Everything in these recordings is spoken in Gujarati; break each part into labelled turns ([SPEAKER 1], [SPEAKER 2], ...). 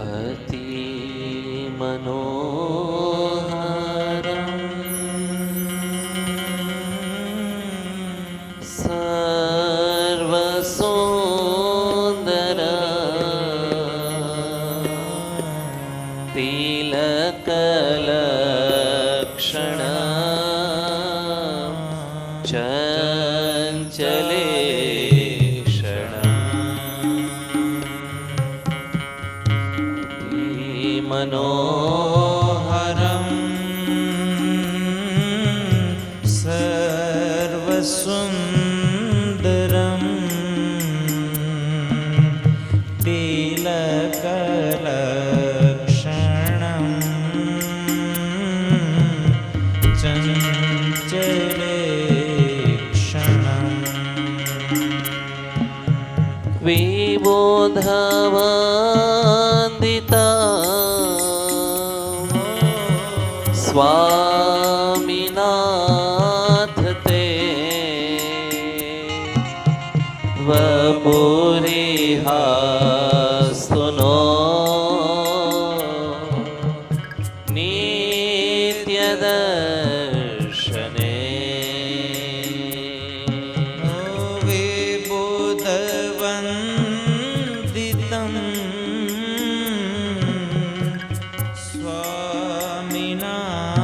[SPEAKER 1] अति मनोहरम् सर्वसुन्दरम् तिलकलक्षणम् चञ्चलेक्षणम् मनोहरम् सर्वसुन्दरम् तिलकलक्षणम् चञ्चलेक्षणम् विबोधवन्दिता स्वामिनाथ ते वपुरिहास्तुनो नित्यदर्शने विबुधवन्दितं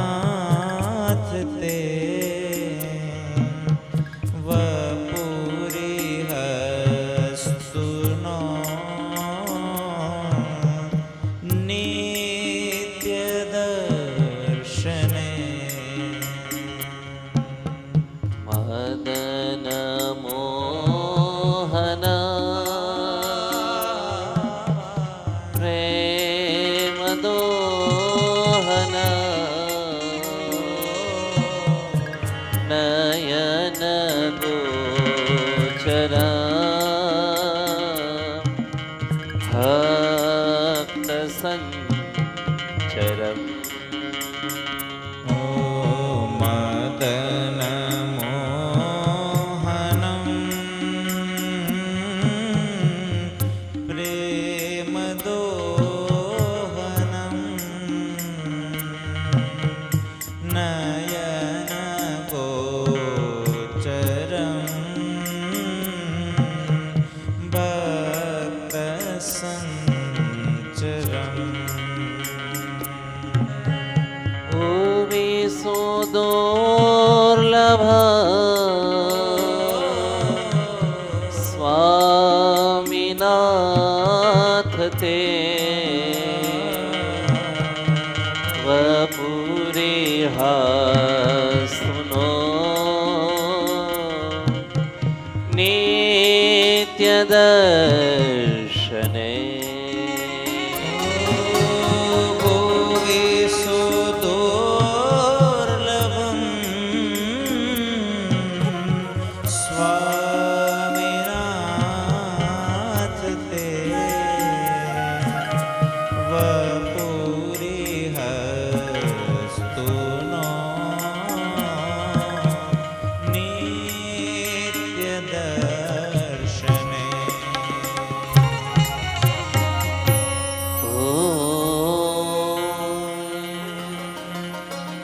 [SPEAKER 1] स्वामिनाथ ते वपुरिहस्तुनो नित्यदर्शने मदनमोहन प्रेमदोहन नयन गोचर भक्त संचरम् मदनमोहनं प्रेमदोहनं नयनगोचरं भक्तसञ्चरम् दुर्लभ स्वामिनाथ ते वपुरिहास्तुनो नित्यदर्शने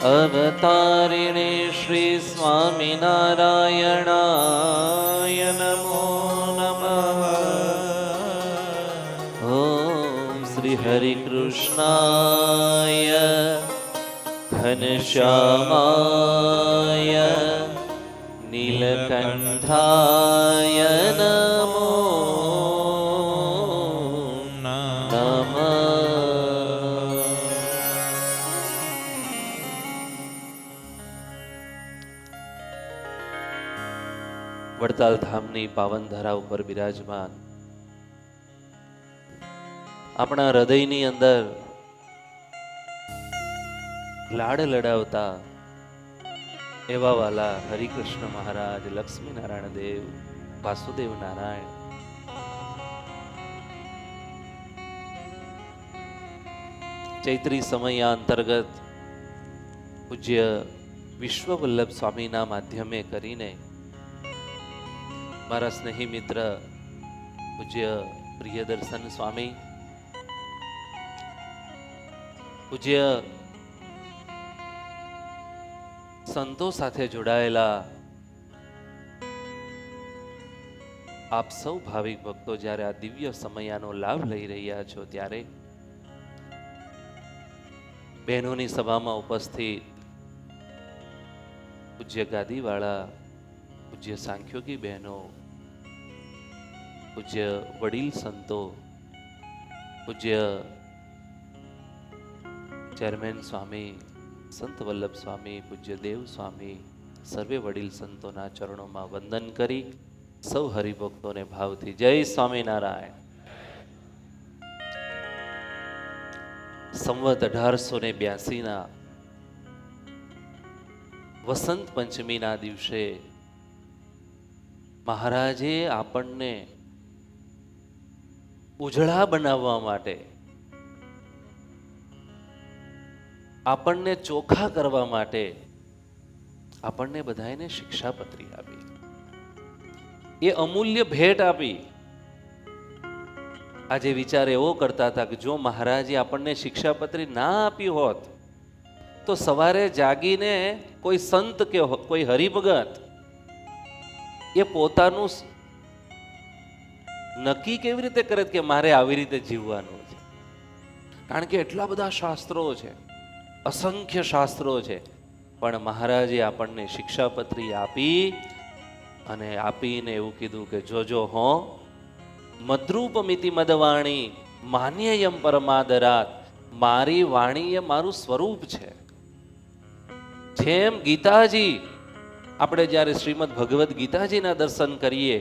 [SPEAKER 1] अवतारिणे श्री स्वामिनारायणाय नमो नमः। ओम श्री हरिकृष्णाय घनश्यामाय नीलकंठाय नमो વડતાલ ધામની પાવન ધરા ઉપર બિરાજમાન આપણા હૃદયની અંદર લાડ લડાવતા એવા વાલા હરિકૃષ્ણ મહારાજ, લક્ષ્મી નારાયણ દેવ, વાસુદેવ નારાયણ ચૈત્રી સમય અંતર્ગત પૂજ્ય વિશ્વવલ્લભ સ્વામીના માધ્યમે કરીને મારા સ્નેહી મિત્ર પૂજ્ય પ્રિયદર્શન સ્વામી પૂજ્ય સંતો સાથે જોડાયેલા આપ સૌ ભાવિક ભક્તો જ્યારે આ દિવ્ય સમયાનો લાભ લઈ રહ્યા છો ત્યારે બહેનોની સભામાં ઉપસ્થિત પૂજ્ય ગાદીવાળા, પૂજ્ય સાંખ્યોગી બહેનો, પૂજ્ય વડીલ સંતો, પૂજ્ય ચેરમેન સ્વામી સંત વલ્લભ સ્વામી, પૂજ્ય દેવ સ્વામી, સર્વે વડીલ સંતોના ચરણોમાં વંદન કરી સૌ હરિભક્તોને ભાવથી જય સ્વામિનારાયણ. સંવત 1882 વસંત પંચમીના દિવસે મહારાજે આપણને ઉજળા બનાવવા માટે, આપણને ચોખ્ખા કરવા માટે આપણને બધાને શિક્ષાપત્રી આપી, એ અમૂલ્ય ભેટ આપી. આજે વિચાર એવો કરતા હતા કે જો મહારાજે આપણને શિક્ષાપત્રી ના આપી હોત તો સવારે જાગીને કોઈ સંત કે કોઈ હરિભગત એ પોતાનું નક્કી કેવી રીતે કરે કે મારે આવી રીતે જીવવાનું છે? કારણ કે એટલા બધા શાસ્ત્રો છે, અસંખ્ય શાસ્ત્રો છે, પણ મહારાજે આપણને શિક્ષાપત્રી આપી અને આપીને એવું કીધું કે જોજો હો, મદ્રૂપમિતિ મદવાણી માન્યયમ પરમાદરાત, મારી વાણી એ મારું સ્વરૂપ છે. જેમ ગીતાજી, આપણે જ્યારે શ્રીમદ ભગવદ્ ગીતાજીના દર્શન કરીએ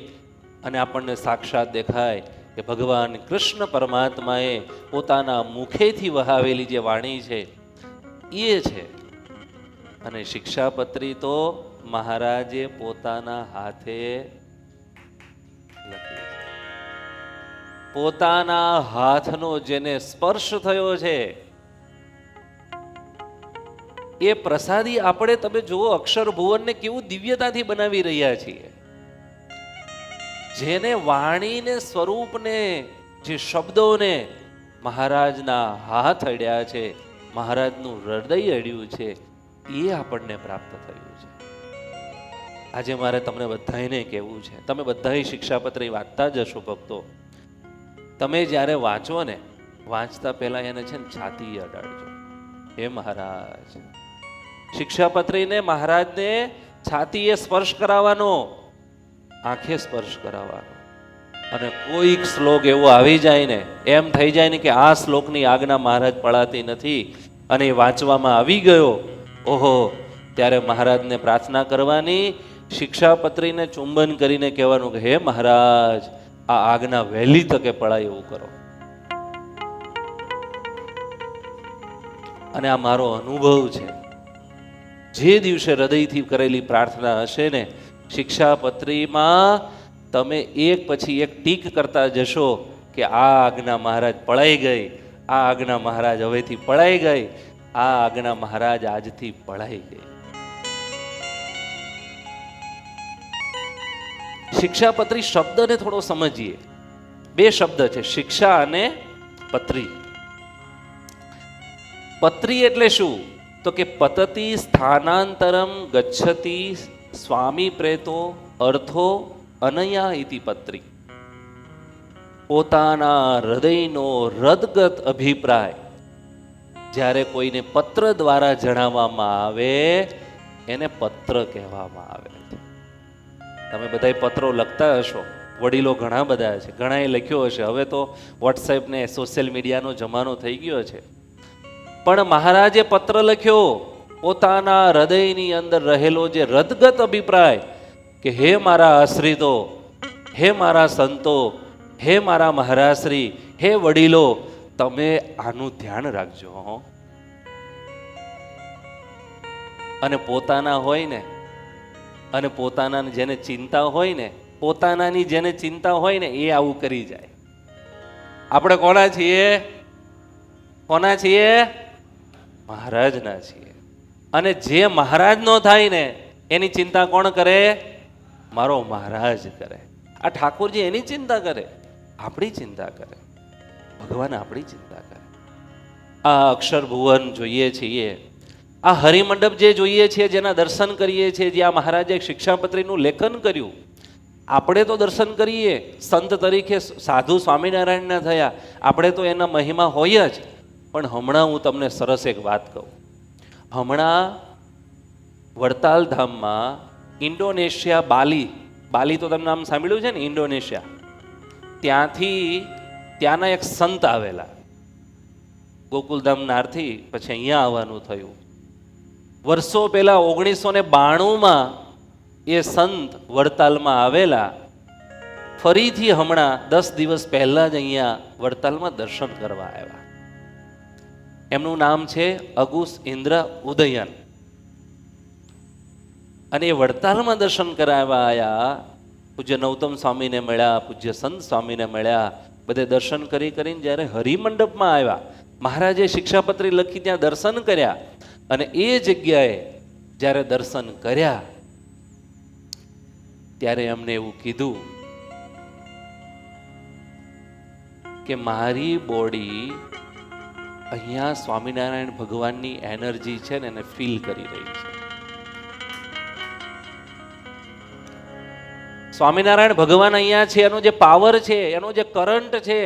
[SPEAKER 1] અને આપણને સાક્ષાત દેખાય કે ભગવાન કૃષ્ણ પરમાત્માએ પોતાના મુખેથી વહાવેલી જે વાણી છે એ છે. અને શિક્ષાપત્રી તો મહારાજે પોતાના હાથે લખી, પોતાના હાથનો જેને સ્પર્શ થયો છે એ પ્રસાદી આપણે, તમે જુઓ અક્ષર ભુવનને કેવું દિવ્યતાથી બનાવી રહ્યા છીએ. જેને વાણીને, સ્વરૂપને, જે શબ્દોને મહારાજના હાથ અડ્યા છે, મહારાજનું હૃદય અડ્યું છે, એ આપણને પ્રાપ્ત થયું છે. આજે મારે તમને બધાને કહેવું છે, તમે બધા શિક્ષાપત્રી વાંચતા જશો ભક્તો. તમે જ્યારે વાંચો ને, વાંચતા પહેલા એને છે ને છાતી અડાડજો, હે મહારાજ. શિક્ષાપત્રીને મહારાજને છાતીએ સ્પર્શ કરાવવાનો, આંખે સ્પર્શ કરાવવાનો. અને કોઈક શ્લોક એવો આવી જાય ને, એમ થઈ જાય ને કે આ શ્લોકની આજ્ઞા મહારાજ પળાતી નથી અને એ વાંચવામાં આવી ગયો, ઓહો, ત્યારે મહારાજને પ્રાર્થના કરવાની, શિક્ષાપત્રીને ચુંબન કરીને કહેવાનું કે હે મહારાજ, આ આજ્ઞા વહેલી તકે પળાય એવું કરો. અને આ મારો અનુભવ છે. જે દિવસે હૃદયથી કરેલી પ્રાર્થના હશે ને, શિક્ષાપત્રીમાં તમે એક પછી એક ટીક કરતા જશો કે આ આજ્ઞા મહારાજ પળાઈ ગઈ, આ આજ્ઞા મહારાજ હવેથી પળાઈ ગઈ, આ આજ્ઞા મહારાજ આજથી પળાઈ ગઈ. શિક્ષાપત્રી શબ્દને થોડો સમજીએ. બે શબ્દ છે, શિક્ષા અને પત્રી. પત્રી એટલે શું? તો કે પતતી સ્થાનાંતરમ ગચ્છતિ સ્વામી પ્રેતો અર્થો અનયા ઇતિ પત્રી. પોતાના હૃદયનો હૃદગત અભિપ્રાય જ્યારે કોઈને પત્ર દ્વારા જણાવવામાં આવે એને પત્ર કહેવામાં આવે છે. તમે બધા પત્રો લખતા હશો, વડીલો ઘણા બધા છે, ઘણાએ લખ્યો હશે. હવે તો વોટ્સએપ ને સોશિયલ મીડિયાનો જમાનો થઈ ગયો છે. પણ મહારાજે પત્ર લખ્યો, પોતાના હૃદયની અંદર રહેલો જે હૃદગત અભિપ્રાય કે હે મારા આશ્રિતો, હે મારા સંતો, હે મારા મહારાજશ્રી, હે વડીલો, તમે આનું ધ્યાન રાખજો. અને પોતાના હોય ને, અને પોતાના જેને ચિંતા હોય ને, પોતાનાની જેને ચિંતા હોય ને, એ આવું કરી જાય. આપણે કોના છીએ? કોના છીએ? મહારાજના છીએ. અને જે મહારાજ નો થાય ને એની ચિંતા કોણ કરે? મારો મહારાજ કરે. આ ઠાકોરજી એની ચિંતા કરે, આપણી ચિંતા કરે, ભગવાન આપણી ચિંતા કરે. આ અક્ષર ભુવન જોઈએ છીએ, આ હરિમંડપ જે જોઈએ છીએ, જેના દર્શન કરીએ છીએ, જ્યાં મહારાજે શિક્ષાપત્રીનું લેખન કર્યું, આપણે તો દર્શન કરીએ, સંત તરીકે સાધુ સ્વામિનારાયણના થયા, આપણે તો એના મહિમા હોય જ. પણ હમણાં હું તમને સરસ એક વાત કહું. હમણાં વડતાલ ધામમાં ઇન્ડોનેશિયા બાલી તો તમે નામ સાંભળ્યું છે ને, ઇન્ડોનેશિયા, ત્યાંના એક સંત આવેલા, ગોકુલધામનારથી પછી અહીંયા આવવાનું થયું. વર્ષો પહેલા 1992માં એ સંત વડતાલમાં આવેલા, ફરીથી હમણાં 10 દિવસ પહેલા જ અહીંયા વડતાલમાં દર્શન કરવા આવ્યા. એમનું નામ છે અગુસ ઇન્દ્ર ઉદયન. અને એ વડતાલમાં દર્શન કરાવવા આવ્યા. પૂજ્ય નૌતમ સ્વામીને મળ્યા, પૂજ્ય સંત સ્વામીને મળ્યા, બધે દર્શન કરીને જ્યારે હરિમંડપમાં આવ્યા, મહારાજે શિક્ષાપત્રી લખી ત્યાં દર્શન કર્યા. અને એ જગ્યાએ જ્યારે દર્શન કર્યા ત્યારે એમને એવું કીધું કે મારી બોડી અહીંયા સ્વામિનારાયણ ભગવાનની એનર્જી છે ને એને ફીલ કરી રહી છે. સ્વામિનારાયણ ભગવાન અહીંયા છે, એનો જે પાવર છે, એનો જે કરંટ છે,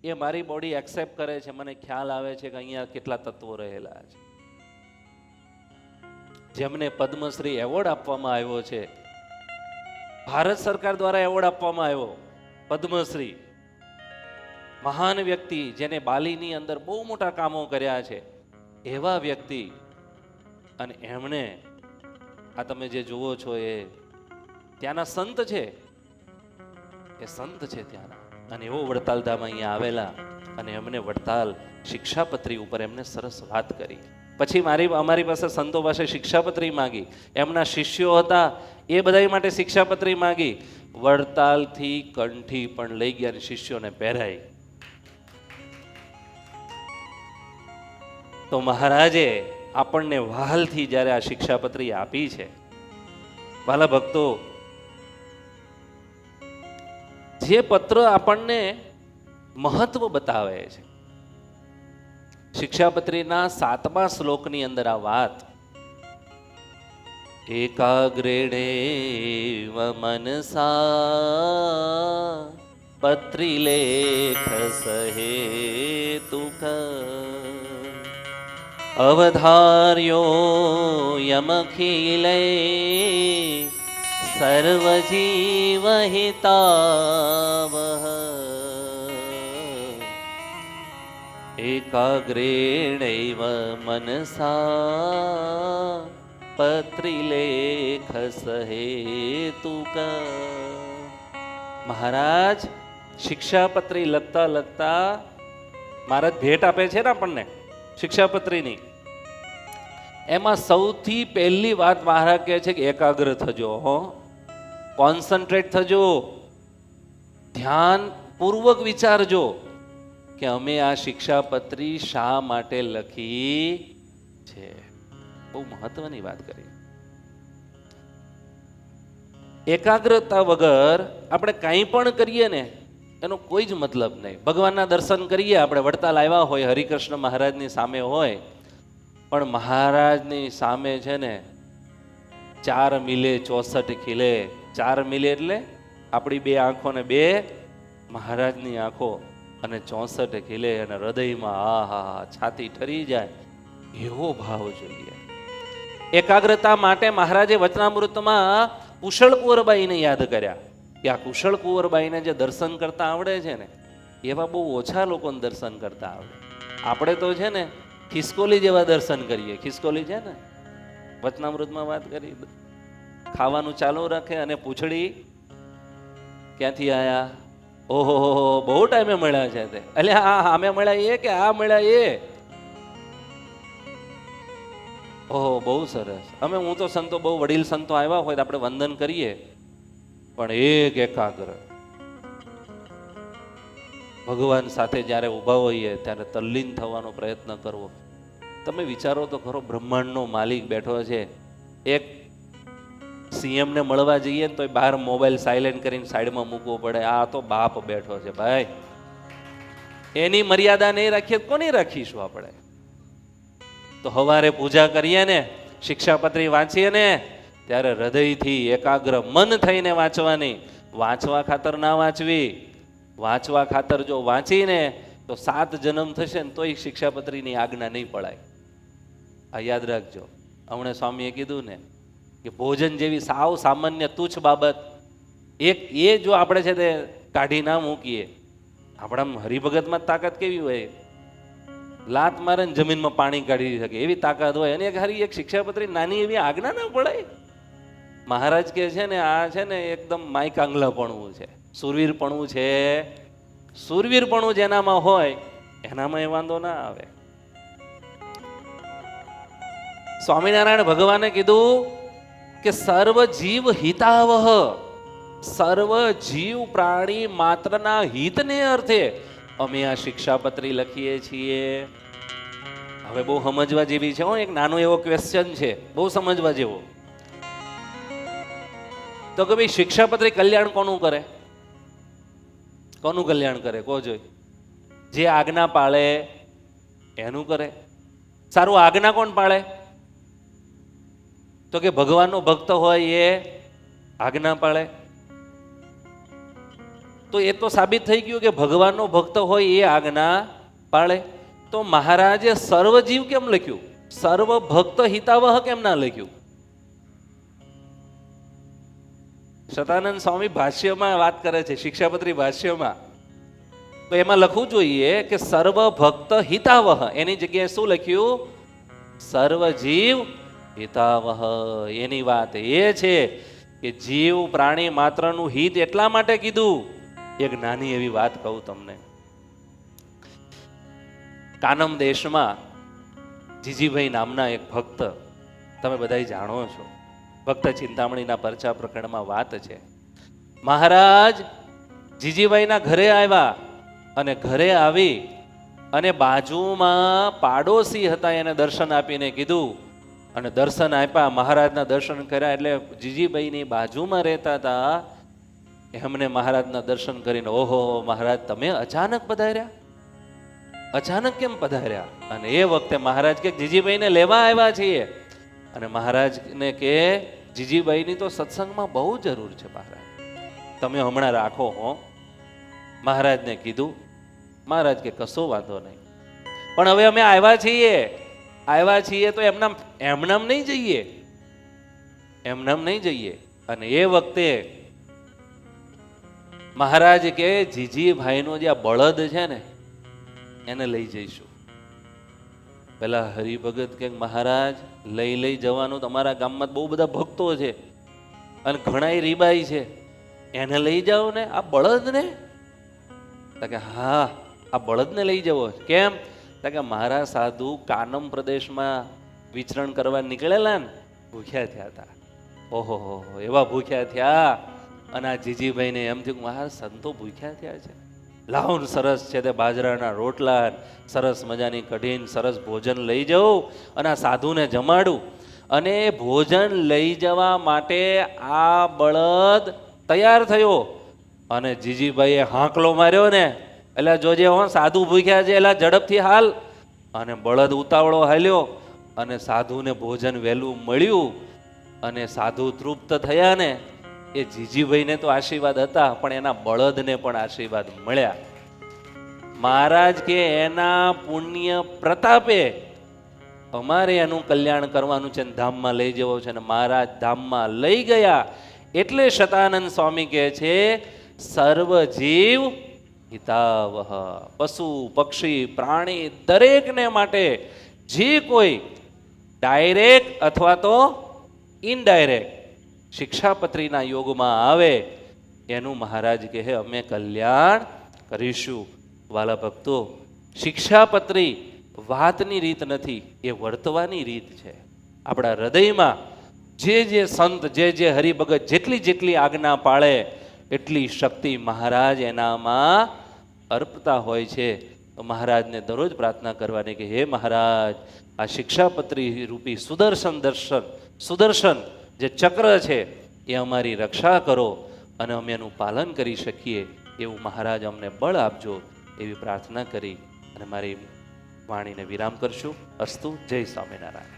[SPEAKER 1] એ મારી બોડી એક્સેપ્ટ કરે છે. મને ખ્યાલ આવે છે કે અહીંયા કેટલા તત્વો રહેલા છે. જેમને પદ્મશ્રી એવોર્ડ આપવામાં આવ્યો છે, ભારત સરકાર દ્વારા એવોર્ડ આપવામાં આવ્યો પદ્મશ્રી, મહાન વ્યક્તિ જેને બાલીની અંદર બહુ મોટા કામો કર્યા છે, એવા વ્યક્તિ. અને એમણે આ તમે જે જુઓ છો એ ત્યાંના સંત છે, એ સંત છે ત્યાંના. અને એવો વડતાલ ધામ અહીંયા આવેલા અને એમને વડતાલ શિક્ષાપત્રી ઉપર એમને સરસ વાત કરી. પછી અમારી પાસે સંતો પાસે શિક્ષાપત્રી માંગી, એમના શિષ્યો હતા એ બધા માટે શિક્ષાપત્રી માંગી. વડતાલથી કંઠી પણ લઈ ગયા અને શિષ્યોને પહેરાઈ. તો મહારાજે આપણને વહાલથી જ્યારે આ શિક્ષાપત્રી આપી છે, વાલા ભક્તો, જે પત્ર આપણને મહત્વ બતાવે છે, શિક્ષાપત્રીના 7મા શ્લોકની અંદર આ વાત, એકાગ્રેણેવ મનસા પત્રીલેખ સહેતુક અવધાર્યો યમખિલે સર્વજીવહિતાવહ એકાગ્રેણૈવ મનસા પત્રીલેખ સહેતુક. મહારાજ શિક્ષાપત્રી લખતા લખતા મહારાજ ભેટ આપે છે ને આપણને શિક્ષાપત્રીની, એમાં સૌથી પહેલી વાત મહારાજ કહે છે કે એકાગ્ર થજો, કોન્સન્ટ્રેટ થજો, ધ્યાન પૂર્વક વિચારજો કે અમે આ શિક્ષાપત્રી શા માટે લખી છે. બહુ મહત્વની વાત કરી. એકાગ્રતા વગર આપણે કંઈ પણ કરીએ ને એનો કોઈ જ મતલબ નહીં. ભગવાનના દર્શન કરીએ, આપણે વડતાલ આવ્યા હોય, હરિકૃષ્ણ મહારાજની સામે હોય, પણ મહારાજની સામે છે ને 4 મિલે 64 ખીલે. 4 મિલે એટલે આપણી 2 આંખો ને 2 મહારાજની આંખો, અને 64 ખીલે, અને હૃદયમાં આહા છાતી ઠરી જાય એવો ભાવ જોઈએ. એકાગ્રતા માટે મહારાજે વચનામૃતમાં કુશળ કુંવરબાઈને યાદ કર્યા કે આ કુશળ કુંવરબાઈને જે દર્શન કરતા આવડે છે ને, એવા બહુ ઓછા લોકોને દર્શન કરતા આવડે. આપણે તો છે ને ખિસકોલી જેવા દર્શન કરીએ. ખિસકોલી છે ને, વચનામૃતમાં વાત કરી, ખાવાનું ચાલુ રાખે અને પૂછડી ક્યાંથી આયા, ઓહો બહુ ટાઈમે મળ્યા છે તે, એટલે આ આમે મળ્યા એ કે આ મળ્યા એ, ઓહો બહુ સરસ. હું તો સંતો, બહુ વડીલ સંતો આવ્યા હોય તો આપણે વંદન કરીએ, પણ એક એકાગ્ર ભગવાન સાથે જ્યારે ઊભા હોઈએ ત્યારે તલ્લીન થવાનો પ્રયત્ન કરવો. તમે વિચારો તો ખરો, બ્રહ્માંડનો માલિક બેઠો છે. એક સીએમ ને મળવા જઈએ તો બહાર મોબાઈલ સાયલેન્ટ કરીને સાઈડમાં મૂકવો પડે. આ તો બાપ બેઠો છે ભાઈ, એની મર્યાદા નહીં રાખીએ કોની રાખીશું આપણે? તો સવારે પૂજા કરીએ ને, શિક્ષાપત્રી વાંચીએ ને, ત્યારે હૃદયથી એકાગ્ર મન થઈને વાંચવાની. વાંચવા ખાતર ના વાંચવી. વાંચવા ખાતર જો વાંચીને તો 7 જન્મ થશે ને તોય શિક્ષાપત્રીની આજ્ઞા નહીં પડાય. આ યાદ રાખજો. હમણાં સ્વામીએ કીધું ને કે ભોજન જેવી સાવ સામાન્ય તુચ્છ બાબત એ જો આપણે છે તે કાઢી ના મૂકીએ, આપણા હરિભગતમાં તાકાત કેવી હોય, લાત મારે ને જમીનમાં પાણી કાઢી શકે એવી તાકાત હોય. અને એક શિક્ષાપત્રી નાની એવી આજ્ઞા ના પડાય. મહારાજ કે છે ને આ છે ને એકદમ માયકાંગલાપણું છે, સુરવીરપણું છે. સુરવીરપણું જેનામાં હોય એનામાં એ વાંધો ના આવે. સ્વામિનારાયણ ભગવાને કીધું કે સર્વ જીવ હિતાવહ, સર્વ જીવ પ્રાણી માત્રના હિતને અર્થે અમે આ શિક્ષાપત્રી લખીએ છીએ. હવે બહુ સમજવા જેવી છે. એક નાનો એવો ક્વેશ્ચન છે, બહુ સમજવા જેવો. તો કે ભાઈ શિક્ષાપત્રી કલ્યાણ કોનું કરે? કોનું કલ્યાણ કરે? કહો જોઈ. જે આજ્ઞા પાળે એનું કરે. સારું, આજ્ઞા કોણ પાળે? તો કે ભગવાનનો ભક્ત હોય એ આજ્ઞા પાળે. તો એ તો સાબિત થઈ ગયું કે ભગવાનનો ભક્ત હોય એ આજ્ઞા પાળે. તો મહારાજે સર્વજીવ કેમ લખ્યું? સર્વ ભક્ત હિતાવહ કેમ ના લખ્યું? સતાનંદ સ્વામી ભાષ્યમાં વાત કરે છે, શિક્ષાપત્રી ભાષ્યમાં. તો એમાં લખવું જોઈએ કે સર્વ ભક્ત હિતાવહ, એની જગ્યાએ શું લખ્યું? સર્વજીવ હિતાવહ. એની વાત એ છે કે જીવ પ્રાણી માત્રનું હિત એટલા માટે કીધું. એક નાની એવી વાત કહું તમને. કાનમ દેશમાં જીજીભાઈ નામના એક ભક્ત, તમે બધા જાણો છો, ભક્ત ચિંતામણીના પરચા પ્રકરણમાં વાત છે. મહારાજ જીજીભાઈના ઘરે આવ્યા અને ઘરે આવી અને બાજુમાં પાડોશી હતા એને દર્શન આપીને કીધું. અને દર્શન આપ્યા, મહારાજના દર્શન કર્યા. એટલે જીજીભાઈની બાજુમાં રહેતા હતા એમને મહારાજના દર્શન કરીને, ઓહો મહારાજ તમે અચાનક પધાર્યા? અચાનક કેમ પધાર્યા? અને એ વખતે મહારાજ કે જીજીભાઈને લેવા આવ્યા છીએ. અને મહારાજને કે જીજીભાઈની તો સત્સંગમાં બહુ જરૂર છે મહારાજ, તમે હમણાં રાખો હો. મહારાજને કીધું. મહારાજ કે કશો વાંધો નહીં, પણ હવે અમે આવ્યા છીએ તો એમનામ નહીં જઈએ, એમનામ નહીં જઈએ. અને એ વખતે મહારાજ કે જીજીભાઈનો જે આ બળદ છે ને એને લઈ જઈશું. પેલા હરિભગત કે મહારાજ લઈ જવાનું, તમારા ગામમાં બહુ બધા ભક્તો છે અને ઘણાય રીબાઈ છે, એને લઈ જાઓ ને આ બળદને. કે હા, આ બળદને લઈ જવો. કેમ? કે મારા સાધુ કાનમ પ્રદેશમાં વિચરણ કરવા નીકળેલા ને, ભૂખ્યા થયા હતા. ઓહો એવા ભૂખ્યા થયા. અને આ જીજીભાઈને એમ થયું મારા સંતો ભૂખ્યા થયા છે, લાવ સરસ છે તે બાજરાના રોટલા, સરસ મજાની કઢીને સરસ ભોજન લઈ જવું અને આ સાધુને જમાડું. અને ભોજન લઈ જવા માટે આ બળદ તૈયાર થયો. અને જીજીભાઈએ હાંકલો માર્યો ને, એટલે જોજે હો સાધુ ભૂખ્યા છે, એટલે ઝડપથી હાલ. અને બળદ ઉતાવળો હાલ્યો અને સાધુને ભોજન વહેલું મળ્યું. અને સાધુ તૃપ્ત થયા ને, એ જીજીભાઈને તો આશીર્વાદ હતા પણ એના બળદને પણ આશીર્વાદ મળ્યા. મહારાજ કે એના પુણ્ય પ્રતાપે અમારે એનું કલ્યાણ કરવાનું છે, ધામમાં લઈ જવો છે. અને મહારાજ ધામમાં લઈ ગયા. એટલે શતાનંદ સ્વામી કહે છે સર્વ જીવ હિતાવહ. પશુ પક્ષી પ્રાણી દરેકને માટે જે કોઈ ડાયરેક્ટ અથવા તો ઇનડાયરેક્ટ શિક્ષાપત્રીના યોગમાં આવે એનું મહારાજ કહે અમે કલ્યાણ કરીશું. વાલા ભક્તો, શિક્ષાપત્રી વાતની રીત નથી, એ વર્તવાની રીત છે. આપણા હૃદયમાં જે સંત જે હરિભગત જેટલી આજ્ઞા પાળે એટલી શક્તિ મહારાજ એનામાં અર્પતા હોય છે. તો મહારાજને દરરોજ પ્રાર્થના કરવાની કે હે મહારાજ, આ શિક્ષાપત્રી રૂપી સુદર્શન જે ચક્ર છે એ અમારી રક્ષા કરો અને અમે એનું પાલન કરી શકીએ એવું મહારાજ અમને બળ આપજો એવી પ્રાર્થના કરી અને મારી વાણીને વિરામ કરશું. અસ્તુ. જય સ્વામિનારાયણ.